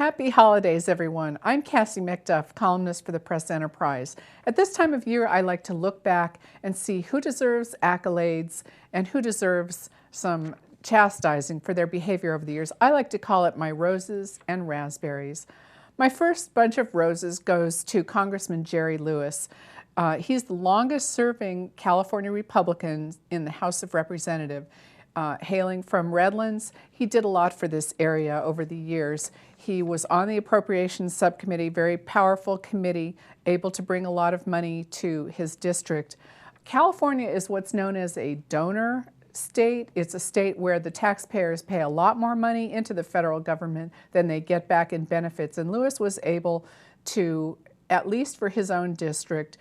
Happy holidays, everyone. I'm Cassie MacDuff, columnist for the Press Enterprise. At this time of year, I like to look back and see who deserves accolades and who deserves some chastising for their behavior over the years. I like to call it my roses and raspberries. My first bunch of roses goes to Congressman Jerry Lewis. He's the longest serving California Republican in the House of Representatives. Hailing from Redlands, he did a lot for this area over the years. He was on the Appropriations Subcommittee, very powerful committee, able to bring a lot of money to his district. California is what's known as a donor state. It's a state where the taxpayers pay a lot more money into the federal government than they get back in benefits. And Lewis was able to, at least for his own district,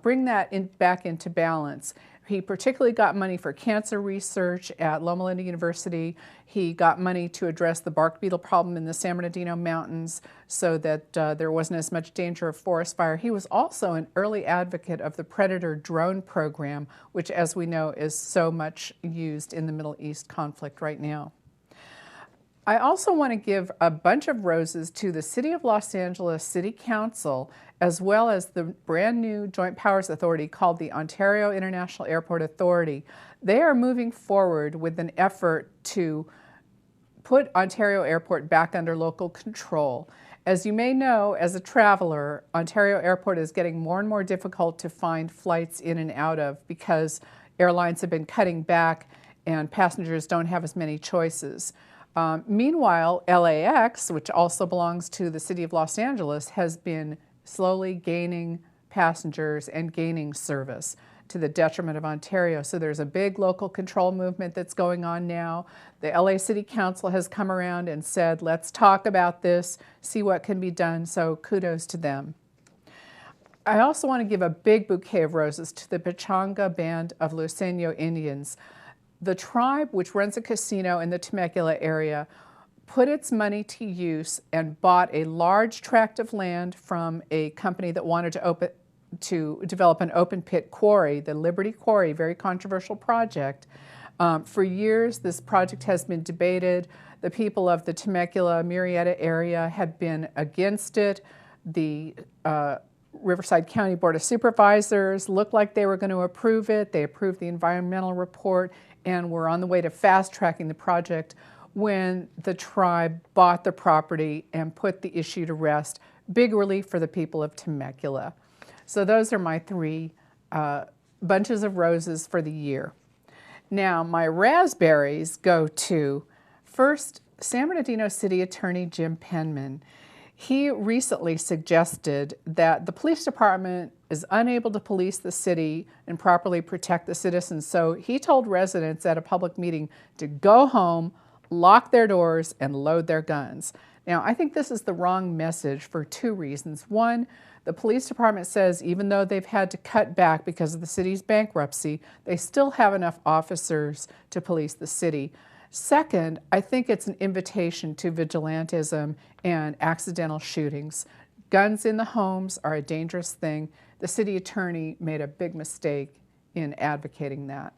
bring that back into balance. He particularly got money for cancer research at Loma Linda University. He got money to address the bark beetle problem in the San Bernardino Mountains so that there wasn't as much danger of forest fire. He was also an early advocate of the Predator drone program, which, as we know, is so much used in the Middle East conflict right now. I also want to give a bunch of roses to the City of Los Angeles City Council, as well as the brand new Joint Powers Authority called the Ontario International Airport Authority. They are moving forward with an effort to put Ontario Airport back under local control. As you may know, as a traveler, Ontario Airport is getting more and more difficult to find flights in and out of because airlines have been cutting back and passengers don't have as many choices. Meanwhile, LAX, which also belongs to the City of Los Angeles, has been slowly gaining passengers and gaining service to the detriment of Ontario. So there's a big local control movement that's going on now. The LA City Council has come around and said, let's talk about this, see what can be done, so kudos to them. I also want to give a big bouquet of roses to the Pechanga Band of Luiseño Indians. The tribe, which runs a casino in the Temecula area, put its money to use and bought a large tract of land from a company that wanted to develop an open pit quarry, the Liberty Quarry, very controversial project. For years, this project has been debated. The people of the Temecula, Murrieta area have been against it. The Riverside County Board of Supervisors looked like they were going to approve it. They approved the environmental report and were on the way to fast-tracking the project when the tribe bought the property and put the issue to rest. Big relief for the people of Temecula. So those are my three bunches of roses for the year. Now, my raspberries go to, first, San Bernardino City Attorney Jim Penman. He recently suggested that the police department is unable to police the city and properly protect the citizens. So he told residents at a public meeting to go home, lock their doors, and load their guns. Now, I think this is the wrong message for two reasons. One, the police department says even though they've had to cut back because of the city's bankruptcy, they still have enough officers to police the city. Second, I think it's an invitation to vigilantism and accidental shootings. Guns in the homes are a dangerous thing. The city attorney made a big mistake in advocating that.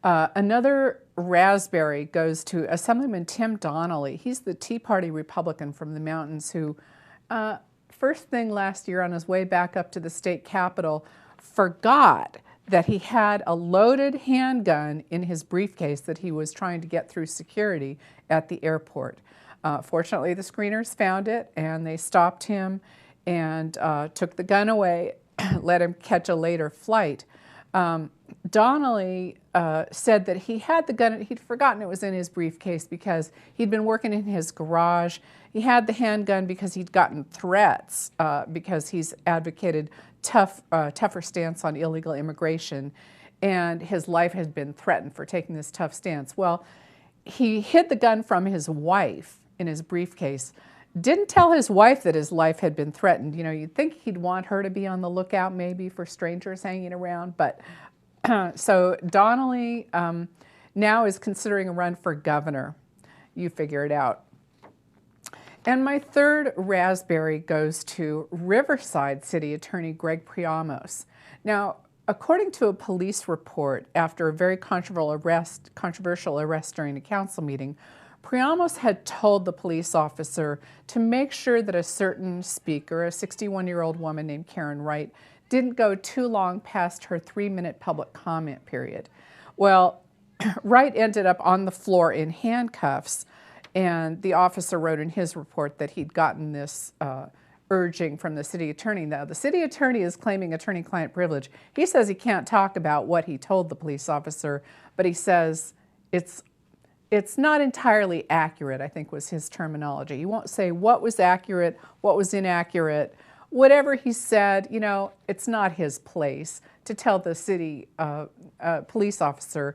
Another raspberry goes to Assemblyman Tim Donnelly. He's the Tea Party Republican from the mountains who, first thing last year on his way back up to the state capitol, forgot that he had a loaded handgun in his briefcase that he was trying to get through security at the airport. Fortunately, the screeners found it and they stopped him and took the gun away, let him catch a later flight. Donnelly said that he had the gun, he'd forgotten it was in his briefcase because he'd been working in his garage. He had the handgun because he'd gotten threats because he's advocated tougher stance on illegal immigration, and his life had been threatened for taking this tough stance. Well, he hid the gun from his wife in his briefcase. Didn't tell his wife that his life had been threatened. You know, you'd think he'd want her to be on the lookout maybe for strangers hanging around, but so Donnelly now is considering a run for governor. You figure it out. And my third raspberry goes to Riverside City Attorney Greg Priamos. Now, according to a police report after a very controversial arrest during a council meeting, Priamos had told the police officer to make sure that a certain speaker, a 61-year-old woman named Karen Wright, didn't go too long past her 3-minute public comment period. Well, Wright ended up on the floor in handcuffs, and the officer wrote in his report that he'd gotten this urging from the city attorney. Now, the city attorney is claiming attorney-client privilege. He says he can't talk about what he told the police officer, but he says it's not entirely accurate, I think was his terminology. He won't say what was accurate, what was inaccurate. Whatever he said, you know, it's not his place to tell the city police officer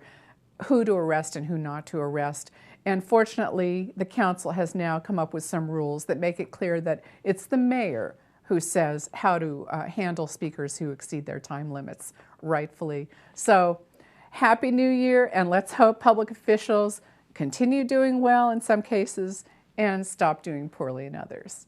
who to arrest and who not to arrest. And fortunately, the council has now come up with some rules that make it clear that it's the mayor who says how to handle speakers who exceed their time limits rightfully. So, Happy New Year, and let's hope public officials continue doing well in some cases and stop doing poorly in others.